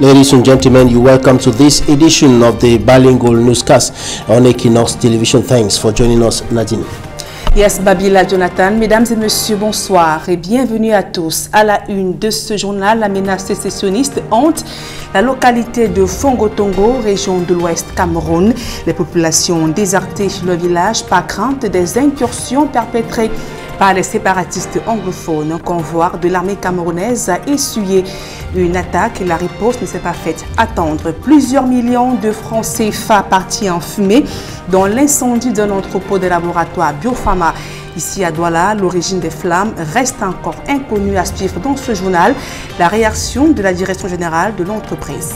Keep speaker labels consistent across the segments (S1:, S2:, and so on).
S1: Ladies and gentlemen, you're welcome to this edition of the Bilingual Newscast on Equinox Television. Thanks for joining us, Nadine.
S2: Yes, Babila Jonathan, mesdames et messieurs, bonsoir et bienvenue à tous. À la une de ce journal, la menace sécessionniste hante la localité de Fongo-Tongo, région de l'Ouest Cameroun. Les populations ont déserté le village par crainte des incursions perpétrées par les séparatistes anglophones. Un convoi de l'armée camerounaise a essuyé une attaque et la riposte ne s'est pas faite attendre. Plusieurs millions de francs CFA partis en fumée dans l'incendie d'un entrepôt de laboratoire Biopharma. Ici à Douala, l'origine des flammes reste encore inconnue. À suivre dans ce journal la réaction de la direction générale de l'entreprise.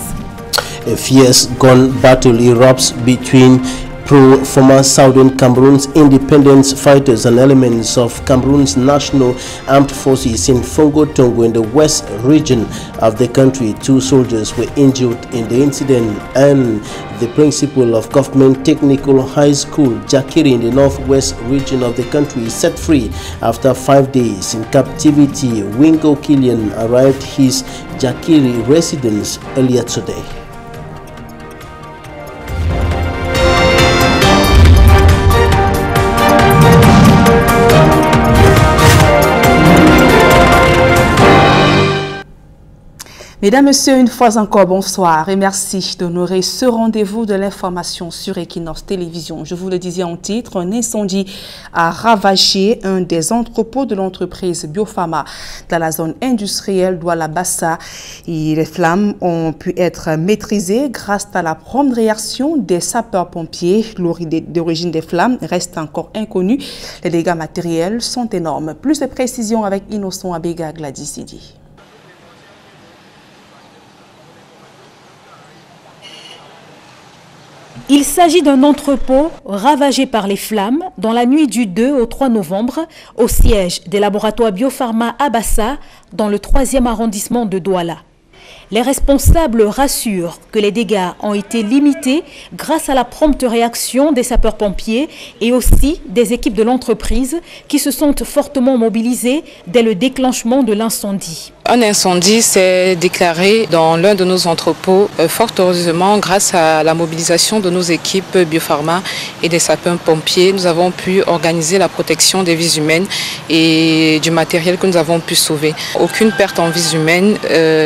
S1: A fierce gun battle erupts between pro-former Southern Cameroon's independence fighters and elements of Cameroon's national armed forces in Fongo-Tongo in the west region of the country. 2 soldiers were injured in the incident, and the principal of Government Technical High School, Jakiri, in the northwest region of the country, is set free after 5 days in captivity. Wingo Killian arrived his Jakiri residence earlier today.
S2: Mesdames, Messieurs, une fois encore, bonsoir et merci d'honorer ce rendez-vous de l'information sur Equinox Télévision. Je vous le disais en titre, un incendie a ravagé un des entrepôts de l'entreprise Biopharma dans la zone industrielle d'Ouala-Bassa. Les flammes ont pu être maîtrisées grâce à la prompte réaction des sapeurs-pompiers. L'origine des flammes reste encore inconnue. Les dégâts matériels sont énormes. Plus de précisions avec Innocent Abega Gladys Sidi.
S3: Il s'agit d'un entrepôt ravagé par les flammes dans la nuit du 2 au 3 novembre au siège des laboratoires Biopharma à Bassa dans le 3e arrondissement de Douala. Les responsables rassurent que les dégâts ont été limités grâce à la prompte réaction des sapeurs-pompiers et aussi des équipes de l'entreprise qui se sont fortement mobilisées dès le déclenchement de l'incendie.
S4: Un incendie s'est déclaré dans l'un de nos entrepôts, fort heureusement grâce à la mobilisation de nos équipes Biopharma et des sapeurs-pompiers. Nous avons pu organiser la protection des vies humaines et du matériel que nous avons pu sauver. Aucune perte en vies humaines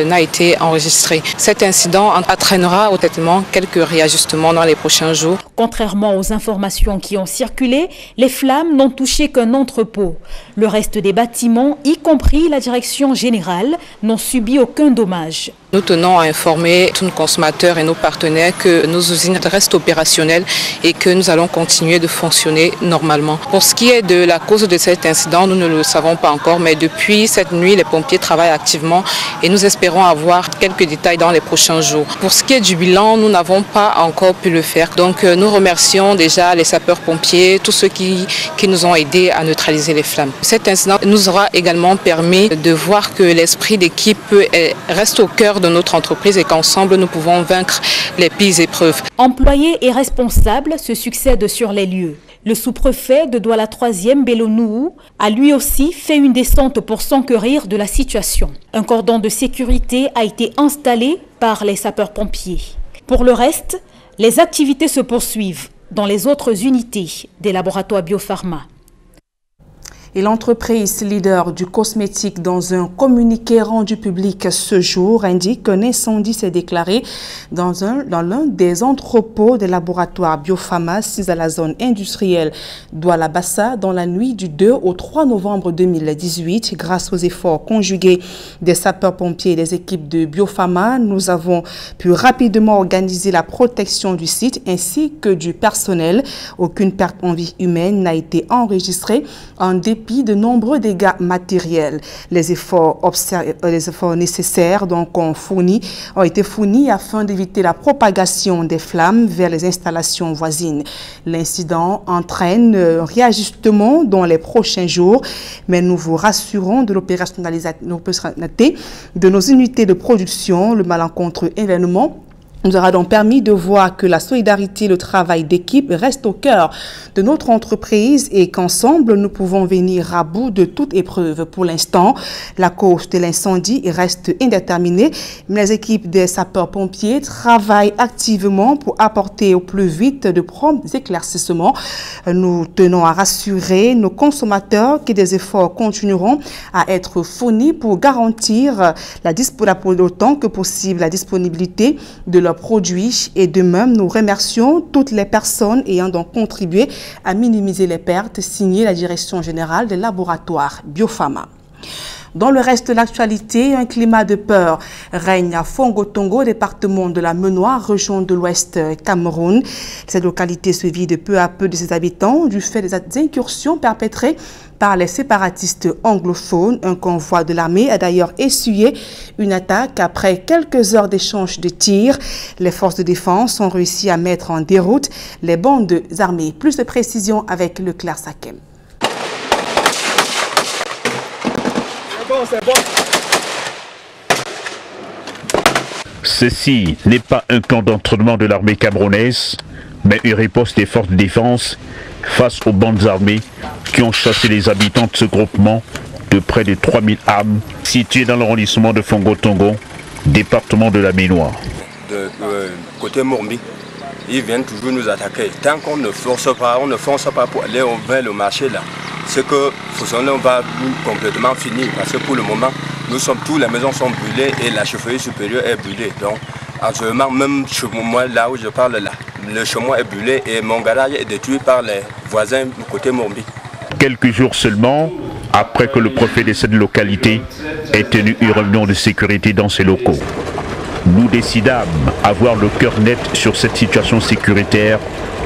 S4: n'a été enregistrée. Cet incident entraînera honnêtement quelques réajustements dans les prochains jours.
S3: Contrairement aux informations qui ont circulé, les flammes n'ont touché qu'un entrepôt. Le reste des bâtiments, y compris la direction générale, n'ont subi aucun dommage.
S4: Nous tenons à informer tous nos consommateurs et nos partenaires que nos usines restent opérationnelles et que nous allons continuer de fonctionner normalement. Pour ce qui est de la cause de cet incident, nous ne le savons pas encore, mais depuis cette nuit, les pompiers travaillent activement et nous espérons avoir quelques détails dans les prochains jours. Pour ce qui est du bilan, nous n'avons pas encore pu le faire. Donc nous remercions déjà les sapeurs-pompiers, tous ceux qui nous ont aidés à neutraliser les flammes. Cet incident nous aura également permis de voir que l'esprit d'équipe reste au cœur de notre entreprise et qu'ensemble nous pouvons vaincre les pires épreuves.
S3: Employés et responsables se succèdent sur les lieux. Le sous-préfet de Douala 3e, Belonou, a lui aussi fait une descente pour s'enquérir de la situation. Un cordon de sécurité a été installé par les sapeurs-pompiers. Pour le reste, les activités se poursuivent dans les autres unités des laboratoires Biopharma.
S2: Et l'entreprise leader du cosmétique, dans un communiqué rendu public ce jour, indique qu'un incendie s'est déclaré dans l'un des entrepôts des laboratoires Biopharma situés à la zone industrielle d'Ouala-Bassa dans la nuit du 2 au 3 novembre 2018. Grâce aux efforts conjugués des sapeurs-pompiers et des équipes de Biopharma, nous avons pu rapidement organiser la protection du site ainsi que du personnel. Aucune perte en vie humaine n'a été enregistrée en dépit de nombreux dégâts matériels. Les efforts nécessaires ont été fournis afin d'éviter la propagation des flammes vers les installations voisines. L'incident entraîne un réajustement dans les prochains jours, mais nous vous rassurons de l'opérationnalité de nos unités de production. Le malencontreux événement nous aura donc permis de voir que la solidarité et le travail d'équipe restent au cœur de notre entreprise et qu'ensemble, nous pouvons venir à bout de toute épreuve. Pour l'instant, la cause de l'incendie reste indéterminée, mais les équipes des sapeurs-pompiers travaillent activement pour apporter au plus vite de prompts éclaircissements. Nous tenons à rassurer nos consommateurs que des efforts continueront à être fournis pour garantir autant que possible la disponibilité de leurs produits et de même nous remercions toutes les personnes ayant donc contribué à minimiser les pertes, signé la direction générale des laboratoires Biopharma. Dans le reste de l'actualité, un climat de peur règne à Fongo-Tongo, département de la Menoire, région de l'Ouest Cameroun. Cette localité se vide peu à peu de ses habitants du fait des incursions perpétrées par les séparatistes anglophones. Un convoi de l'armée a d'ailleurs essuyé une attaque après quelques heures d'échange de tirs. Les forces de défense ont réussi à mettre en déroute les bandes armées. Plus de précisions avec Leclerc Sakem.
S5: Ceci n'est pas un camp d'entraînement de l'armée camerounaise, mais une riposte des forces de défense face aux bandes armées qui ont chassé les habitants de ce groupement de près de 3000 âmes situé dans l'arrondissement de Fongo-Tongo, département de la Menoire.
S6: Côté Mormi, ils viennent toujours nous attaquer. Tant qu'on ne force pas pour aller vers le marché là, c'est que on va complètement finir parce que pour le moment, toutes les maisons sont brûlées et la chefferie supérieure est brûlée. Donc, actuellement, même chez moi, là où je parle là, le chemin est brûlé et mon garage est détruit par les voisins du côté Morbi.
S5: Quelques jours seulement après que le préfet de cette localité ait tenu une réunion de sécurité dans ses locaux, nous décidâmes avoir le cœur net sur cette situation sécuritaire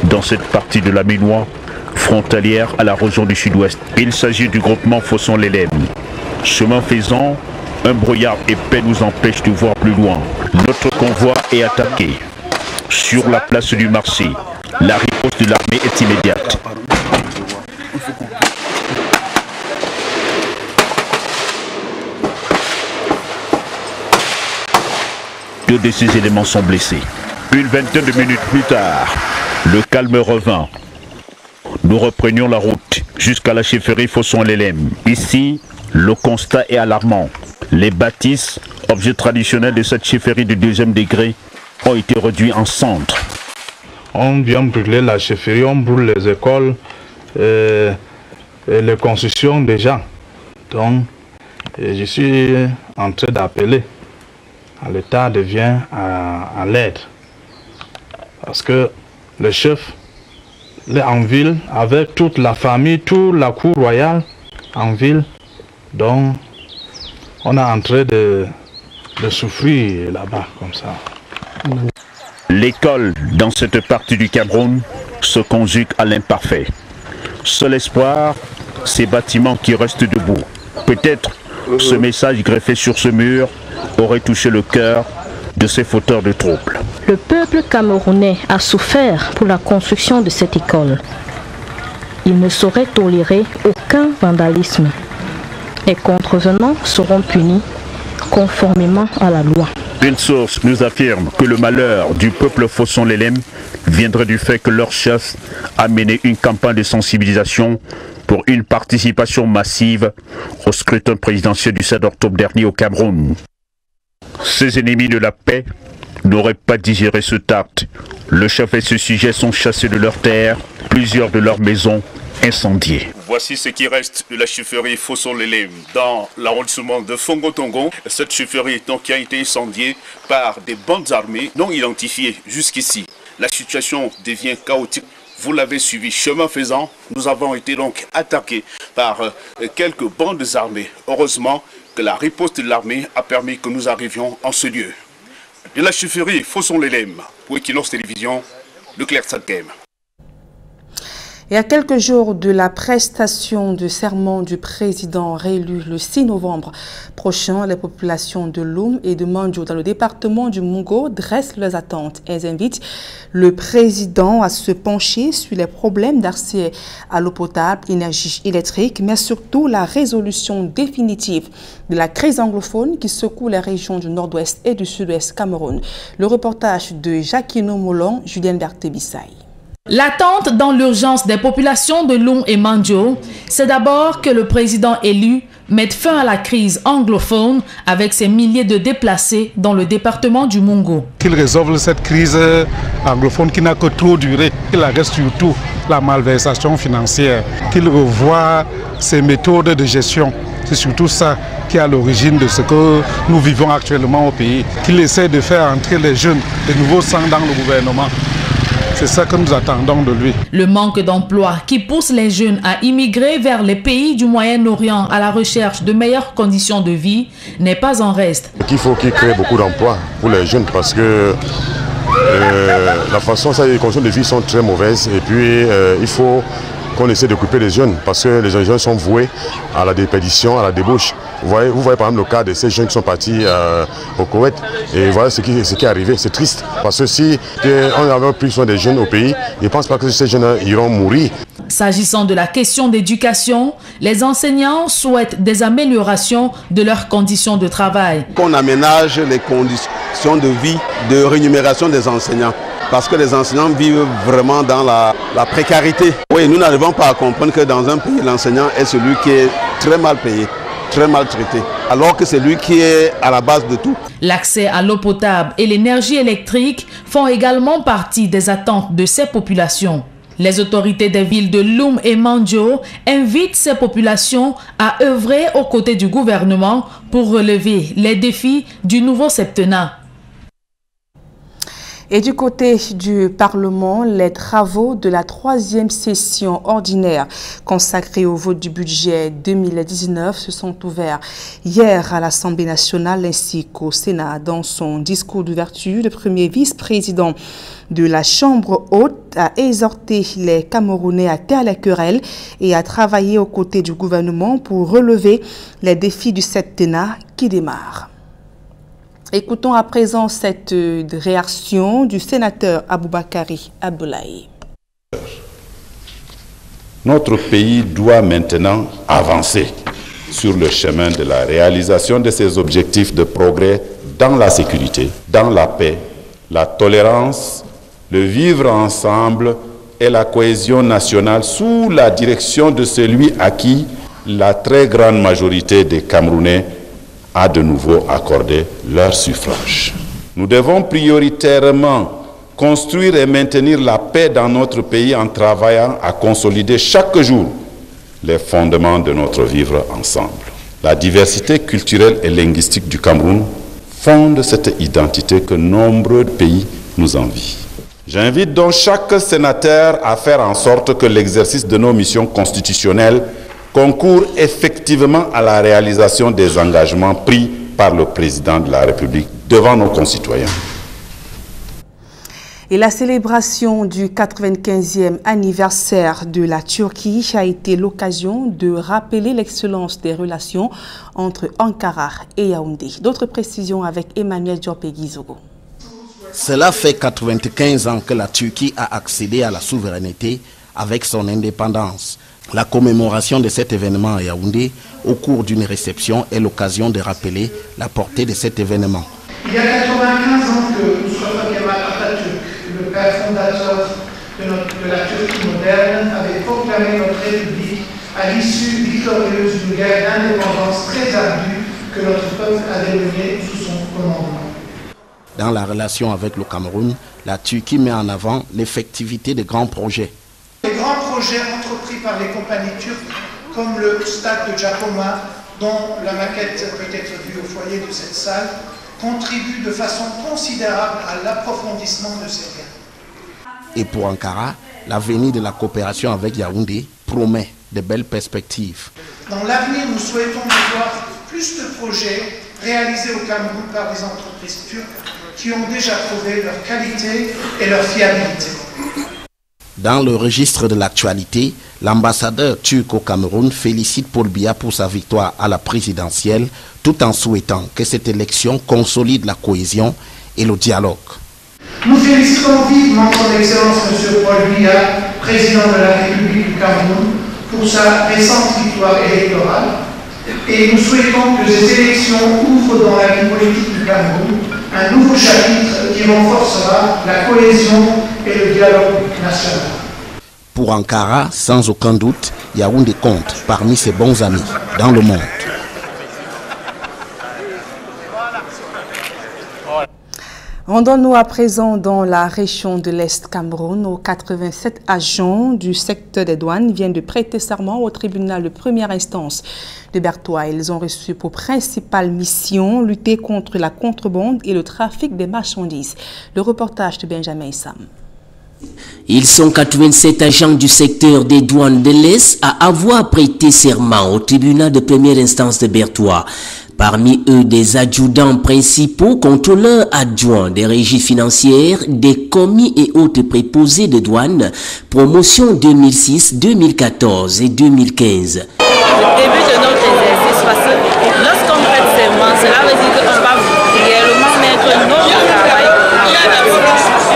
S5: dans cette partie de la Menoire, frontalière à la région du Sud-Ouest. Il s'agit du groupement Fosson-Lélem. Chemin faisant, un brouillard épais nous empêche de voir plus loin. Notre convoi est attaqué. Sur la place du marché, la riposte de l'armée est immédiate. Deux de ces éléments sont blessés. Une vingtaine de minutes plus tard, le calme revint. Nous reprenions la route jusqu'à la chefferie Fosson-Lélem. Ici, le constat est alarmant. Les bâtisses, objets traditionnels de cette chefferie de deuxième degré, ont été réduits en cendres.
S7: On vient brûler la chefferie, on brûle les écoles et les constructions des gens. Donc, je suis en train d'appeler à l'État de venir à l'aide. Parce que le chef est en ville avec toute la famille, toute la cour royale en ville. Donc, on est en train de souffrir là-bas comme ça.
S5: L'école dans cette partie du Cameroun se conjugue à l'imparfait. Seul espoir, ces bâtiments qui restent debout. Peut-être ce message greffé sur ce mur aurait touché le cœur de ces fauteurs de troubles.
S8: Le peuple camerounais a souffert pour la construction de cette école. Il ne saurait tolérer aucun vandalisme. Les contrevenants seront punis conformément à la loi.
S5: Une source nous affirme que le malheur du peuple Fosson-Lélem viendrait du fait que leur chef a mené une campagne de sensibilisation pour une participation massive au scrutin présidentiel du 7 octobre dernier au Cameroun. Ces ennemis de la paix n'auraient pas digéré ce tact. Le chef et ce sujet sont chassés de leurs terres, plusieurs de leurs maisons incendiées. Voici ce qui reste de la chefferie Fosson-Lélem dans l'arrondissement de Fongo-Tongo. Cette chefferie qui a été incendiée par des bandes armées non identifiées jusqu'ici. La situation devient chaotique. Vous l'avez suivi, chemin faisant, nous avons été donc attaqués par quelques bandes armées. Heureusement que la riposte de l'armée a permis que nous arrivions en ce lieu. De la chefferie Fosson-Lélem, pour Equinox Télévision, Leclerc Sakem.
S2: Et à quelques jours de la prestation de serment du président réélu le 6 novembre prochain, les populations de Loum et de Mandjo dans le département du Mungo dressent leurs attentes. Elles invitent le président à se pencher sur les problèmes d'accès à l'eau potable, énergie électrique, mais surtout la résolution définitive de la crise anglophone qui secoue les régions du nord-ouest et du sud-ouest Cameroun. Le reportage de Jacquino Molon, Julien Berthe-Bissaï.
S9: L'attente dans l'urgence des populations de Loum et Mandjo, c'est d'abord que le président élu mette fin à la crise anglophone avec ses milliers de déplacés dans le département du Mungo.
S7: Qu'il résolve cette crise anglophone qui n'a que trop duré, qu'il arrête surtout la malversation financière, qu'il revoie ses méthodes de gestion. C'est surtout ça qui est à l'origine de ce que nous vivons actuellement au pays. Qu'il essaie de faire entrer les jeunes, de nouveaux sangs dans le gouvernement. C'est ça que nous attendons de lui.
S9: Le manque d'emploi qui pousse les jeunes à immigrer vers les pays du Moyen-Orient à la recherche de meilleures conditions de vie n'est pas en reste.
S10: Il faut qu'il crée beaucoup d'emplois pour les jeunes parce que la façon, les conditions de vie sont très mauvaises et puis il faut qu'on essaie de couper les jeunes parce que les jeunes sont voués à la déperdition, à la débauche. Vous voyez par exemple le cas de ces jeunes qui sont partis au Koweït et voilà ce qui est arrivé. C'est triste parce que si on avait pris soin des jeunes au pays, je ne pense pas que ces jeunes iront mourir.
S9: S'agissant de la question d'éducation, les enseignants souhaitent des améliorations de leurs conditions de travail.
S11: Qu'on aménage les conditions de vie, de rémunération des enseignants. Parce que les enseignants vivent vraiment dans la précarité. Oui, nous n'arrivons pas à comprendre que dans un pays, l'enseignant est celui qui est très mal payé, très maltraité, alors que c'est lui qui est à la base de tout.
S9: L'accès à l'eau potable et l'énergie électrique font également partie des attentes de ces populations. Les autorités des villes de Loum et Mandjo invitent ces populations à œuvrer aux côtés du gouvernement pour relever les défis du nouveau septennat.
S2: Et du côté du Parlement, les travaux de la 3e session ordinaire consacrée au vote du budget 2019 se sont ouverts hier à l'Assemblée nationale ainsi qu'au Sénat. Dans son discours d'ouverture, le premier vice-président de la Chambre haute a exhorté les Camerounais à taire les querelles et à travailler aux côtés du gouvernement pour relever les défis du septennat qui démarre. Écoutons à présent cette réaction du sénateur Aboubakari Abdoulaye.
S12: Notre pays doit maintenant avancer sur le chemin de la réalisation de ses objectifs de progrès dans la sécurité, dans la paix, la tolérance, le vivre ensemble et la cohésion nationale sous la direction de celui à qui la très grande majorité des Camerounais a de nouveau accordé leur suffrage. Nous devons prioritairement construire et maintenir la paix dans notre pays en travaillant à consolider chaque jour les fondements de notre vivre ensemble. La diversité culturelle et linguistique du Cameroun fonde cette identité que nombreux pays nous envient. J'invite donc chaque sénateur à faire en sorte que l'exercice de nos missions constitutionnelles concourt effectivement à la réalisation des engagements pris par le président de la République devant nos concitoyens.
S2: Et la célébration du 95e anniversaire de la Turquie a été l'occasion de rappeler l'excellence des relations entre Ankara et Yaoundé. D'autres précisions avec Emmanuel Diopé-Guizogo.
S13: Cela fait 95 ans que la Turquie a accédé à la souveraineté avec son indépendance. La commémoration de cet événement à Yaoundé au cours d'une réception est l'occasion de rappeler la portée de cet événement.
S14: Il y a 95 ans que Mustafa Kemal Atatürk, le père fondateur de la Turquie moderne, avait proclamé notre République à l'issue victorieuse d'une guerre d'indépendance très ardue que notre peuple avait menée sous son commandement.
S13: Dans la relation avec le Cameroun, la Turquie met en avant l'effectivité des grands projets.
S14: Les grands projets entrepris par les compagnies turques, comme le stade de Jakoma, dont la maquette peut être vue au foyer de cette salle, contribuent de façon considérable à l'approfondissement de ces liens.
S13: Et pour Ankara, l'avenir de la coopération avec Yaoundé promet de belles perspectives.
S14: Dans l'avenir, nous souhaitons voir plus de projets réalisés au Cameroun par des entreprises turques qui ont déjà prouvé leur qualité et leur fiabilité.
S13: Dans le registre de l'actualité, l'ambassadeur turc au Cameroun félicite Paul Biya pour sa victoire à la présidentielle, tout en souhaitant que cette élection consolide la cohésion et le dialogue.
S14: Nous félicitons vivement son Excellence M. Paul Biya, président de la République du Cameroun, pour sa récente victoire électorale, et nous souhaitons que ces élections ouvrent dans la vie politique du Cameroun un nouveau chapitre qui renforcera la cohésion et le dialogue national.
S13: Pour Ankara, sans aucun doute, Yaoundé compte parmi ses bons amis dans le monde.
S2: Rendons-nous à présent dans la région de l'Est Cameroun, où 87 agents du secteur des douanes viennent de prêter serment au tribunal de première instance de Bertoua. Ils ont reçu pour principale mission lutter contre la contrebande et le trafic des marchandises. Le reportage de Benjamin Issam.
S15: Ils sont 87 agents du secteur des douanes de l'Est à avoir prêté serment au tribunal de première instance de Bertoua. Parmi eux, des adjudants principaux, contrôleurs adjoints des régies financières, des commis et autres préposés de douane, promotion 2006, 2014 et 2015.
S16: Le début de notre exercice, parce que lorsqu'on prête serment, cela veut dire qu'on va réellement mettre notre travail en pratique.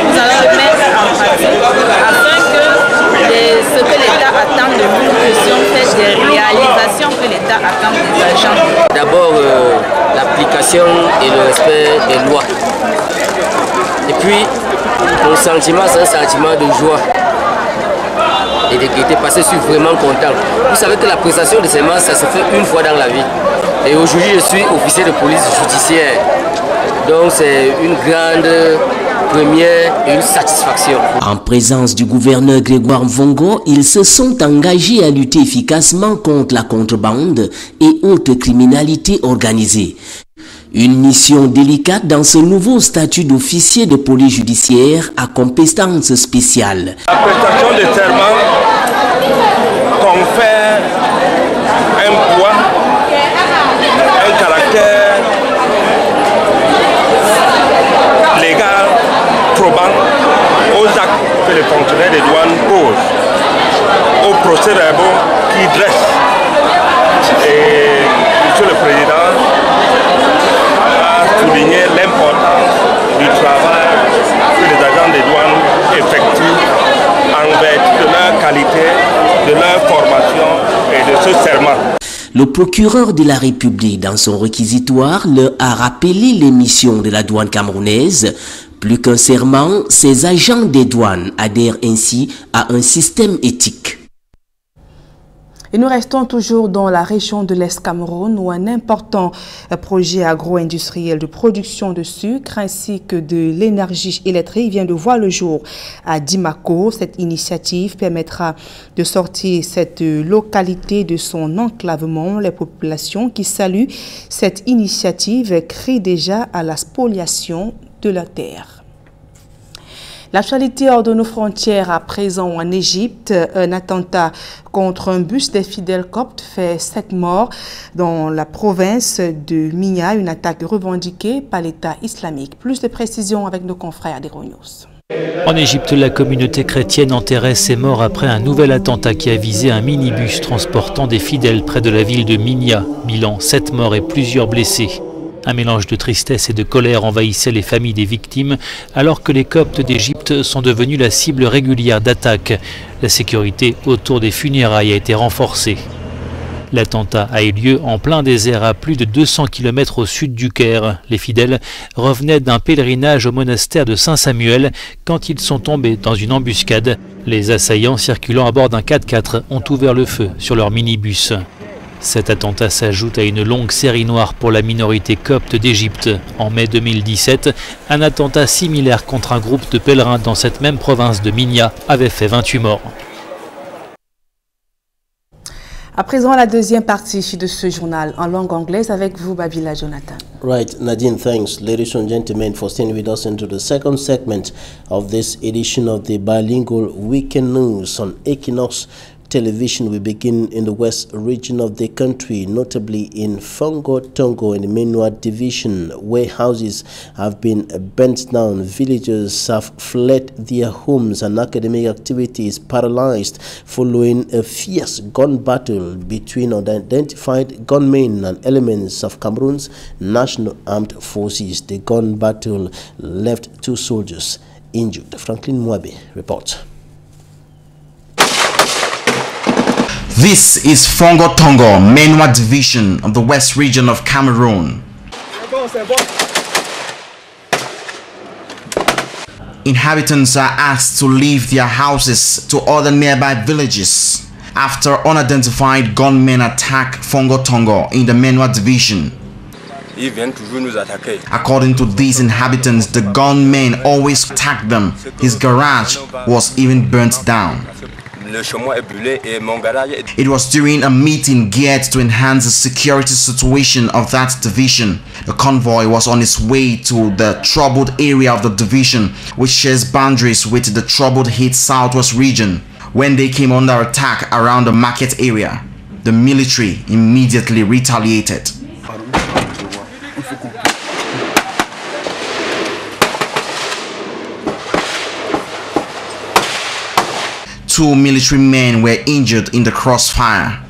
S16: Nous allons le mettre en pratique afin que ce que l'État attend de nous, nous puissions faire des réalisations que l'État attend des agents.
S17: D'abord, l'application et le respect des lois. Et puis, mon sentiment, c'est un sentiment de joie et de gaieté parce que je suis vraiment content. Vous savez que la prestation de serment, ça se fait une fois dans la vie. Et aujourd'hui, je suis officier de police judiciaire. Donc, c'est une grande première et une satisfaction.
S15: En présence du gouverneur Grégoire Mvongo, ils se sont engagés à lutter efficacement contre la contrebande et autres criminalités organisées. Une mission délicate dans ce nouveau statut d'officier de police judiciaire à compétences spéciales.
S18: La prestation de serment confère un poids, un caractère légal probant aux actes que les fonctionnaires des douanes posent, aux procès-verbaux qu'ils dressent. Et Monsieur le Président a souligné l'importance du travail que les agents des douanes effectuent en vertu de leur qualité, de leur formation et de ce serment.
S15: Le procureur de la République, dans son réquisitoire, leur a rappelé les missions de la douane camerounaise. Plus qu'un serment, ces agents des douanes adhèrent ainsi à un système éthique.
S2: Et nous restons toujours dans la région de l'Est Cameroun où un important projet agro-industriel de production de sucre ainsi que de l'énergie électrique vient de voir le jour à Dimako. Cette initiative permettra de sortir cette localité de son enclavement. Les populations qui saluent cette initiative crient déjà à la spoliation de la terre. L'actualité hors de nos frontières à présent en Égypte, un attentat contre un bus des fidèles coptes fait 7 morts dans la province de Minya, une attaque revendiquée par l'État islamique. Plus de précisions avec nos confrères d'Euronius.
S19: En Égypte, la communauté chrétienne enterrait ses morts après un nouvel attentat qui a visé un minibus transportant des fidèles près de la ville de Minya. Bilan, 7 morts et plusieurs blessés. Un mélange de tristesse et de colère envahissait les familles des victimes alors que les Coptes d'Égypte sont devenus la cible régulière d'attaques. La sécurité autour des funérailles a été renforcée. L'attentat a eu lieu en plein désert à plus de 200 km au sud du Caire. Les fidèles revenaient d'un pèlerinage au monastère de Saint-Samuel quand ils sont tombés dans une embuscade. Les assaillants circulant à bord d'un 4x4 ont ouvert le feu sur leur minibus. Cet attentat s'ajoute à une longue série noire pour la minorité copte d'Égypte. En mai 2017, un attentat similaire contre un groupe de pèlerins dans cette même province de Minya avait fait 28 morts.
S2: À présent, la deuxième partie de ce journal en langue anglaise avec vous, Babila Jonathan.
S1: Right, Nadine, thanks. Ladies and gentlemen, for staying with us into the second segment of this edition of the Bilingual Weekend News on Equinox Television will begin in the west region of the country, notably in Fongo Tongo in the Menua division, where houses have been burnt down, villagers have fled their homes, and academic activities paralyzed following a fierce gun battle between unidentified gunmen and elements of Cameroon's National Armed Forces. The gun battle left 2 soldiers injured. Franklin Mwabe reports.
S20: This is Fongo Tongo, Menua division of the west region of Cameroon. Inhabitants are asked to leave their houses to other nearby villages after unidentified gunmen attack Fongo Tongo in the Menua division. According to these inhabitants, the gunmen always attacked them. His garage was even burnt down. It was during a meeting geared to enhance the security situation of that division. The convoy was on its way to the troubled area of the division, which shares boundaries with the troubled Hit Southwest region, when they came under attack around the market area. The military immediately retaliated. Two military men were injured in the crossfire.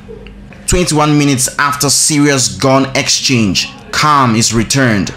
S20: 21 minutes after serious gun exchange, calm is returned.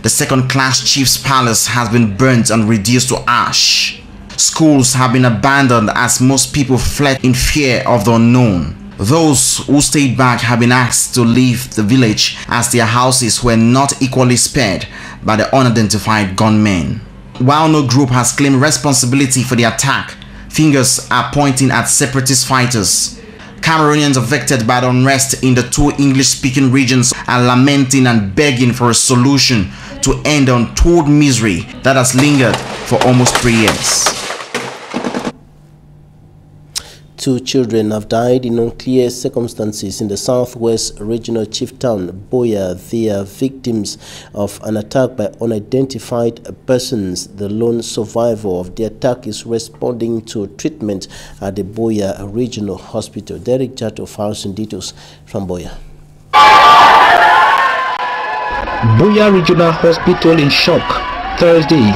S20: The second-class chief's palace has been burnt and reduced to ash. Schools have been abandoned as most people fled in fear of the unknown. Those who stayed back have been asked to leave the village as their houses were not equally spared by the unidentified gunmen. While no group has claimed responsibility for the attack, fingers are pointing at separatist fighters. Cameroonians affected by the unrest in the 2 English-speaking regions are lamenting and begging for a solution to end the untold misery that has lingered for almost 3 years.
S1: 2 children have died in unclear circumstances in the southwest regional chieftown Boya. They are victims of an attack by unidentified persons. The lone survivor of the attack is responding to treatment at the Boya Regional Hospital. Derek Jato files some details from Boya.
S21: Boya Regional Hospital in shock. Thursday,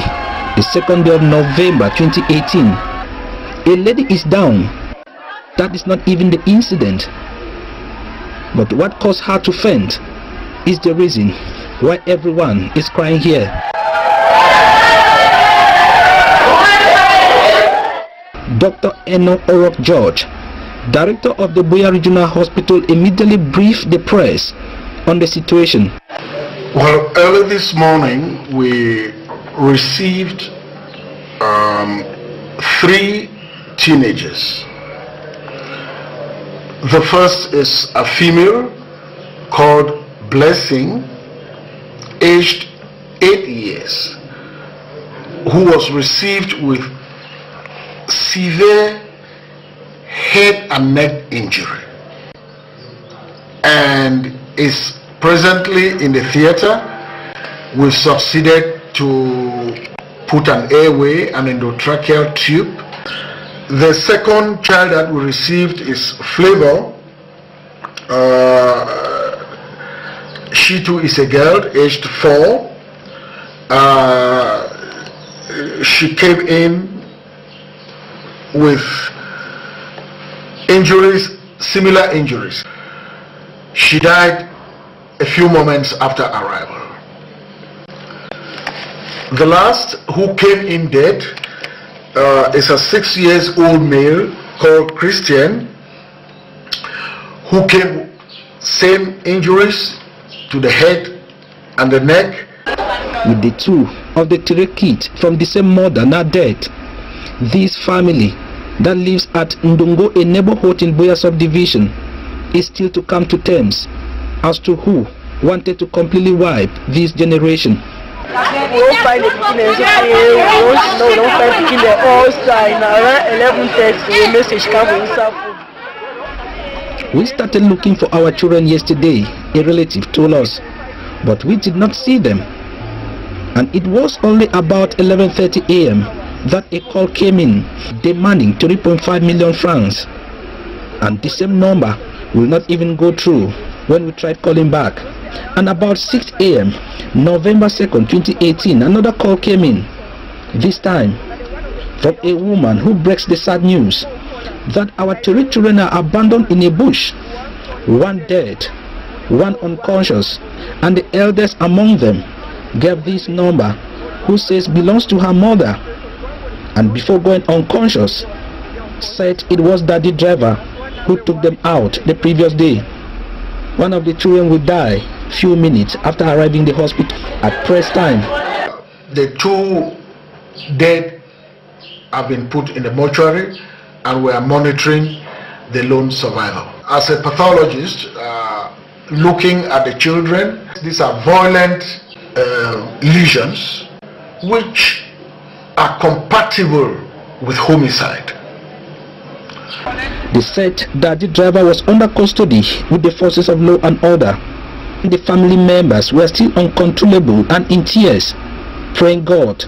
S21: the 2nd day of November 2018. A lady is down. That is not even the incident. But what caused her to faint is the reason why everyone is crying here. Dr. Eno Orok George, director of the Boya Regional Hospital, immediately briefed the press on the situation.
S22: Well, early this morning we received 3 teenagers. The first is a female called Blessing, aged 8 years, who was received with severe head and neck injury and is presently in the theater. We succeeded to put an airway and endotracheal tube. The second child that we received is Flavor. She too is a girl, aged 4. She came in with injuries, similar injuries. She died a few moments after arrival. The last who came in dead is a 6-year-old male called Christian, who came same injuries to the head and the neck.
S21: With the 2 of the 3 kids from the same mother now dead, this family that lives at Ndongo, a neighborhood in Boya subdivision, is still to come to terms as to who wanted to completely wipe this generation.
S23: We will find the people and say, we don't find people there all side. Around 11:30, a message comes.
S21: We started looking for our children yesterday, a relative told us, but we did not see them. And it was only about 11:30 a.m. that a call came in demanding 3.5 million francs. and the same number will not even go through when we tried calling back. And about 6 a.m. November 2nd, 2018, another call came in, this time from a woman who breaks the sad news that our children are abandoned in a bush, one dead, one unconscious, and the eldest among them gave this number, who says belongs to her mother, and before going unconscious said it was daddy driver who took them out the previous day. One of the children will die few minutes after arriving the hospital at press time.
S22: The 2 dead have been put in the mortuary, and we are monitoring the lone survivor. As a pathologist, looking at the children, these are violent lesions which are compatible with homicide.
S21: They said that the driver was under custody with the forces of law and order. The family members were still uncontrollable and in tears, praying God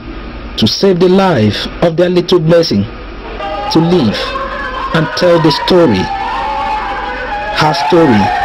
S21: to save the life of their little blessing, to live and tell the story, her story.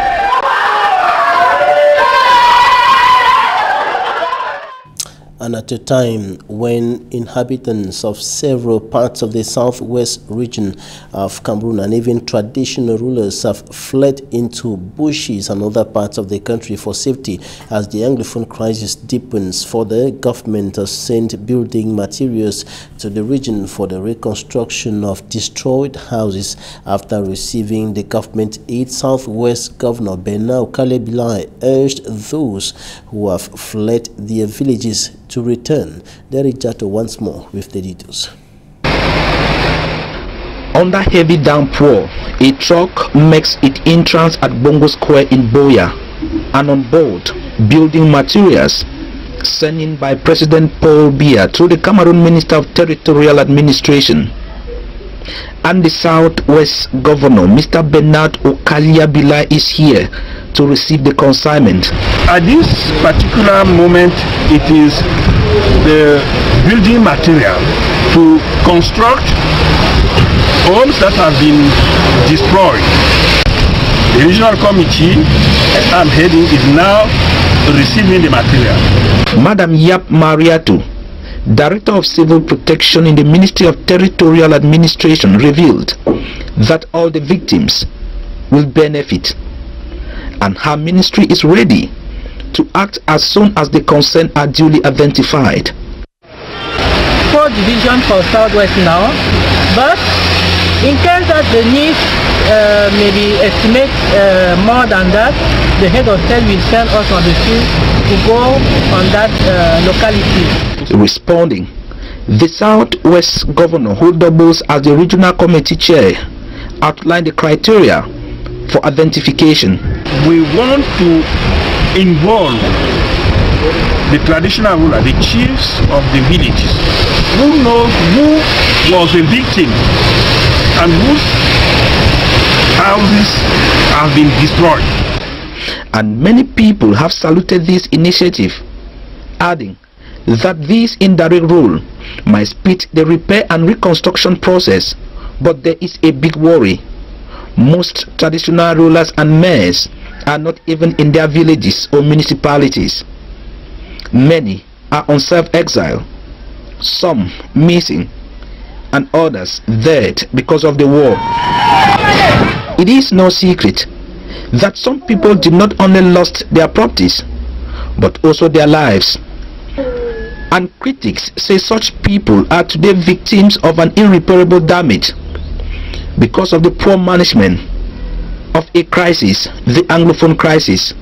S1: And at a time when inhabitants of several parts of the southwest region of Cameroon and even traditional rulers have fled into bushes and other parts of the country for safety as the Anglophone crisis deepens, for the government has sent building materials to the region for the reconstruction of destroyed houses after receiving the government aid. Southwest Governor Bernard Okale-Bilai urged those who have fled their villages to return. Derek Jato once more with the details.
S21: Under heavy downpour, a truck makes its entrance at Bongo Square in Boya, and on board, building materials sent in by President Paul Biya through the Cameroon Minister of Territorial Administration. And the Southwest Governor, Mr. Bernard Okale-Bilai, is here to receive the consignment.
S3: At this particular moment, it is the building material to construct homes that have been destroyed. The regional committee I'm heading is now receiving the material.
S21: Madam Yap Mariatu, Director of Civil Protection in the Ministry of Territorial Administration, revealed that all the victims will benefit, and her ministry is ready to act as soon as the concerns are duly identified.
S23: 4 divisions for Southwest now, but in case that the needs maybe estimate more than that, the head of state will send us on the field to go on that locality.
S21: Responding, the Southwest Governor, who doubles as the regional committee chair, outlined the criteria for identification.
S3: We want to involve the traditional ruler, the chiefs of the villages, who know who was a victim and whose houses have been destroyed.
S21: And many people have saluted this initiative, adding that this indirect rule might speed the repair and reconstruction process, but there is a big worry. Most traditional rulers and mayors are not even in their villages or municipalities. Many are on self-exile, some missing, and others dead because of the war. It is no secret that some people did not only lost their properties, but also their lives. And critics say such people are today victims of an irreparable damage because of the poor management of a crisis, the Anglophone crisis.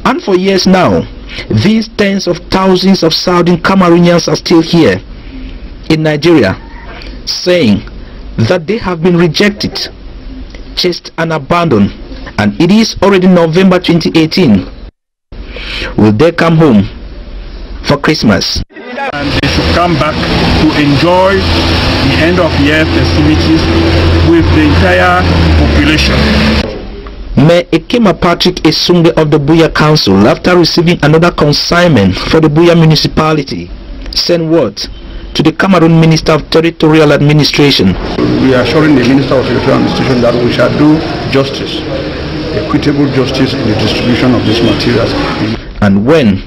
S21: And for years now, these tens of thousands of Southern Cameroonians are still here in Nigeria, saying that they have been rejected, chased and abandoned, and it is already November 2018. Will they come home for Christmas?
S3: And they should come back to enjoy the end of year festivities with the entire population.
S21: Mayor Ekema Patrick Esunge of the Buya Council, after receiving another consignment for the Buya municipality, sent word to the Cameroon Minister of Territorial Administration.
S3: We are assuring the Minister of Territorial Administration that we shall do justice, equitable justice in the distribution of these materials.
S21: And when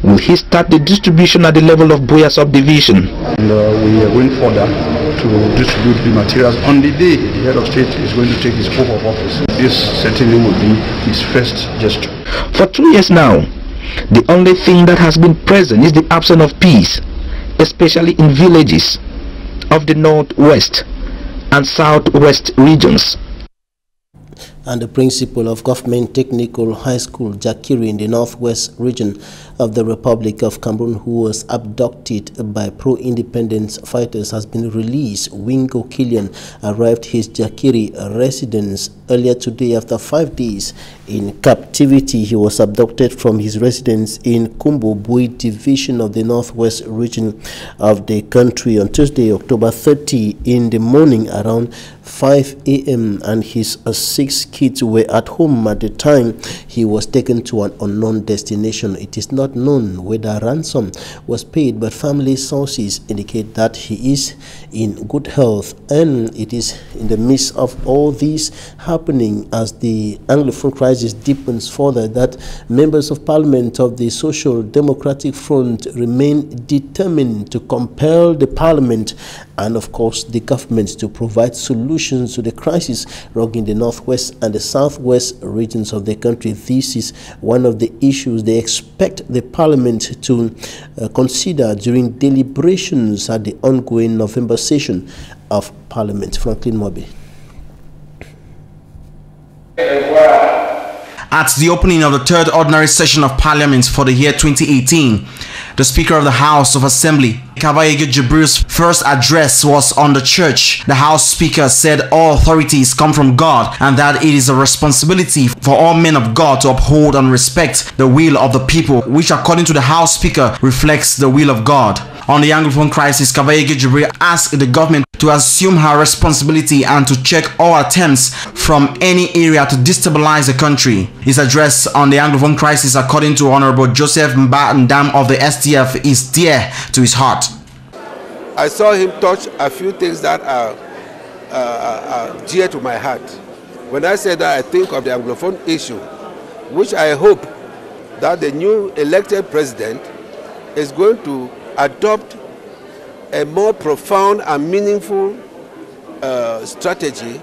S21: will he start the distribution at the level of Buea subdivision?
S3: And we are going further to distribute the materials on the day the head of state is going to take his oath of office. This certainly will be his first gesture.
S21: For 2 years now, the only thing that has been present is the absence of peace, especially in villages of the northwest and southwest regions.
S1: And the principal of Government Technical High School, Jakiri, in the northwest region of the Republic of Cameroon, who was abducted by pro-independence fighters, has been released. Wingo Killian arrived his Jakiri residence earlier today after 5 days in captivity. He was abducted from his residence in Kumbo Bui division of the northwest region of the country on Tuesday, October 30 in the morning around 5 a.m. and his 6 kids were at home at the time he was taken to an unknown destination. It is not known whether ransom was paid, but family sources indicate that he is in good health, and it is in the midst of all this happening as the Anglophone crisis deepens further that members of parliament of the Social Democratic Front remain determined to compel the parliament and of course the government to provide solutions to the crisis rocking the northwest and the southwest regions of the country. This is one of the issues they expect the parliament to consider during deliberations at the ongoing November session of parliament. Franklin Mobi.
S20: At the opening of the third ordinary session of Parliament for the year 2018, the Speaker of the House of Assembly, Kavayege Jibril's first address was on the church. The House Speaker said all authorities come from God and that it is a responsibility for all men of God to uphold and respect the will of the people, which according to the House Speaker reflects the will of God. On the Anglophone crisis, Kavayege Jibril asked the government to assume her responsibility and to check all attempts from any area to destabilize the country. His address on the Anglophone crisis, according to Honorable Joseph Mba Ndam of the STF, is dear to his heart.
S4: I saw him touch a few things that are dear to my heart. When I say that, I think of the Anglophone issue, which I hope that the new elected president is going to adopt a more profound and meaningful strategy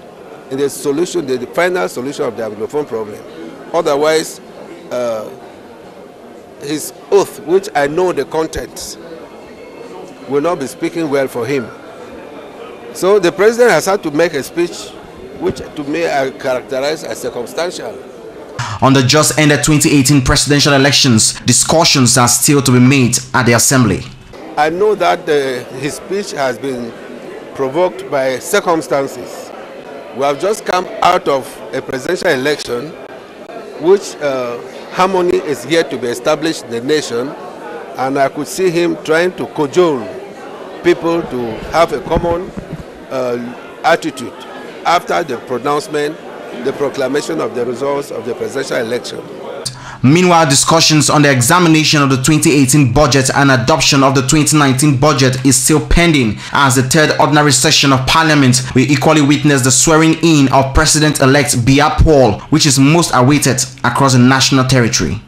S4: in the solution, the final solution of the Anglophone problem. Otherwise, his oath, which I know the contents, will not be speaking well for him. So the president has had to make a speech which to me I characterize as circumstantial.
S20: On the just ended 2018 presidential elections, discussions are still to be made at the Assembly.
S4: I know that his speech has been provoked by circumstances. We have just come out of a presidential election which harmony is yet to be established in the nation, and I could see him trying to cajole people to have a common attitude after the pronouncement, the proclamation of the results of the presidential election.
S20: Meanwhile, discussions on the examination of the 2018 budget and adoption of the 2019 budget is still pending, as the third ordinary session of Parliament will equally witness the swearing-in of President-elect Biya Paul, which is most awaited across the national territory.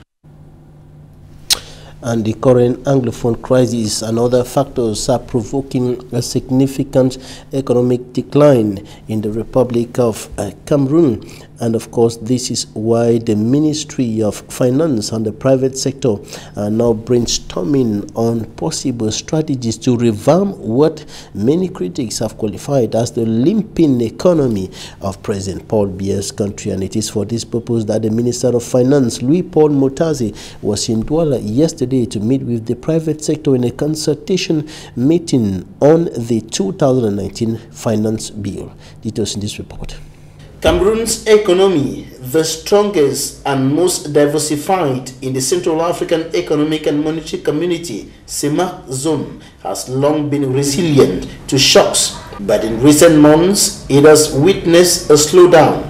S1: And the current Anglophone crisis and other factors are provoking a significant economic decline in the Republic of Cameroon. And of course, this is why the Ministry of Finance and the private sector are now brainstorming on possible strategies to revamp what many critics have qualified as the limping economy of President Paul Biya's country. And it is for this purpose that the Minister of Finance, Louis-Paul Motazi, was in Douala yesterday to meet with the private sector in a consultation meeting on the 2019 Finance Bill. Details in this report.
S6: Cameroon's economy, the strongest and most diversified in the Central African Economic and Monetary Community, CEMAC zone, has long been resilient to shocks, but in recent months it has witnessed a slowdown.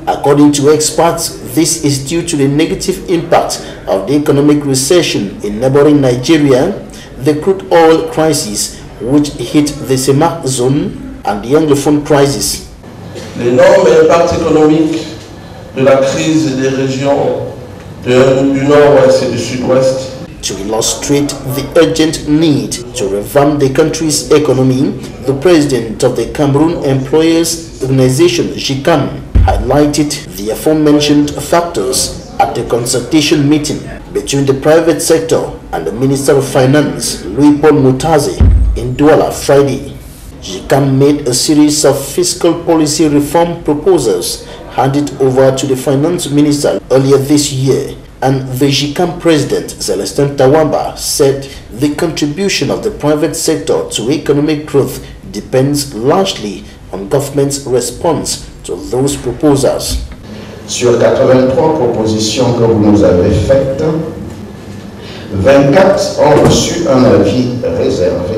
S6: According to experts, this is due to the negative impact of the economic recession in neighboring Nigeria, the crude oil crisis, which hit the Semak zone and the Anglophone crisis.
S5: L'énorme impact économique de la crise des régions du nord-ouest et du sud-ouest.
S6: To illustrate the urgent need to revamp the country's economy, the president of the Cameroon Employers Organization, GICAM, highlighted the aforementioned factors at a consultation meeting between the private sector and the Minister of Finance, Louis-Paul Moutaze, in Douala Friday. GICAM made a series of fiscal policy reform proposals handed over to the Finance Minister earlier this year, and the GICAM President, Celestin Tawamba, said the contribution of the private sector to economic growth depends largely on government's response to those proposals.
S5: Sur 83 propositions que vous nous avez faites, 24 ont reçu un avis réservé.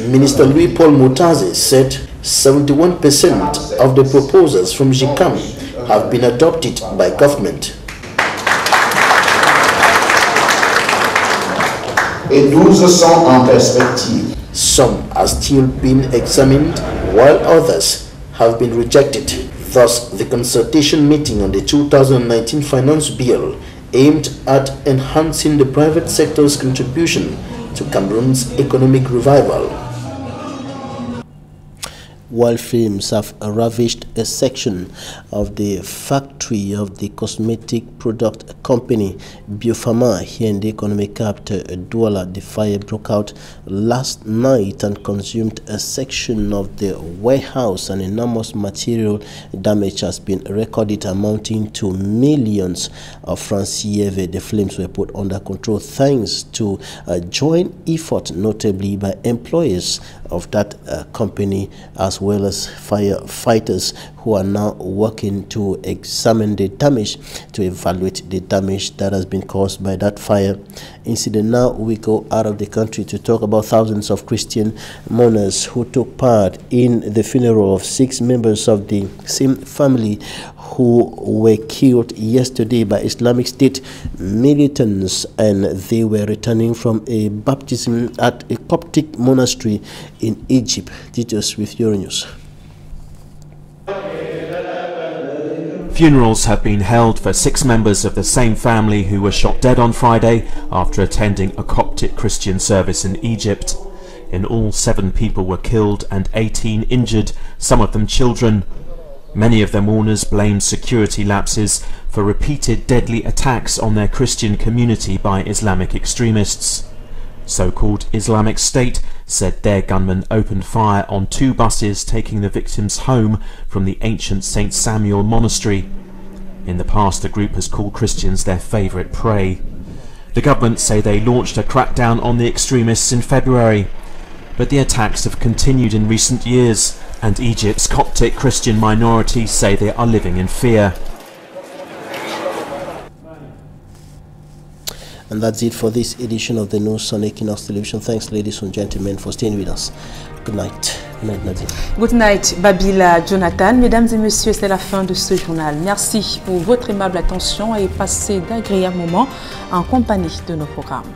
S6: Minister Louis-Paul Moutaze said 71% of the proposals from GICAM have been adopted by government.
S5: Et 12 sont en perspective.
S6: Some are still being examined, while others have been rejected. Thus, the consultation meeting on the 2019 Finance Bill aimed at enhancing the private sector's contribution to Cameroon's economic revival.
S1: While flames have ravaged a section of the factory of the cosmetic product company Biopharma here in the economic capital Douala, the fire broke out last night and consumed a section of the warehouse. An enormous material damage has been recorded amounting to millions of francs CFA. The flames were put under control thanks to a joint effort, notably by employees of that company as well as firefighters, who are now working to examine the damage, to evaluate the damage that has been caused by that fire incident. Now we go out of the country to talk about thousands of Christian mourners who took part in the funeral of 6 members of the same family who were killed yesterday by Islamic State militants, and they were returning from a baptism at a Coptic monastery in Egypt. Details with Euronews.
S7: Funerals have been held for 6 members of the same family who were shot dead on Friday after attending a Coptic Christian service in Egypt. In all, 7 people were killed and 18 injured, some of them children. Many of the mourners blamed security lapses for repeated deadly attacks on their Christian community by Islamic extremists. So-called Islamic State said their gunmen opened fire on 2 buses taking the victims home from the ancient St. Samuel Monastery. In the past, the group has called Christians their favourite prey. The government say they launched a crackdown on the extremists in February, but the attacks have continued in recent years, and Egypt's Coptic Christian minority say they are living in fear.
S1: And that's it for this edition of the News on Equinox Television. Thanks, ladies and gentlemen, for staying with us. Good night. Good night, Nadine.
S2: Good night, Babila, Jonathan. Mesdames et messieurs, c'est la fin de ce journal. Merci pour votre aimable attention et passez d'agréables moments en compagnie de nos programmes.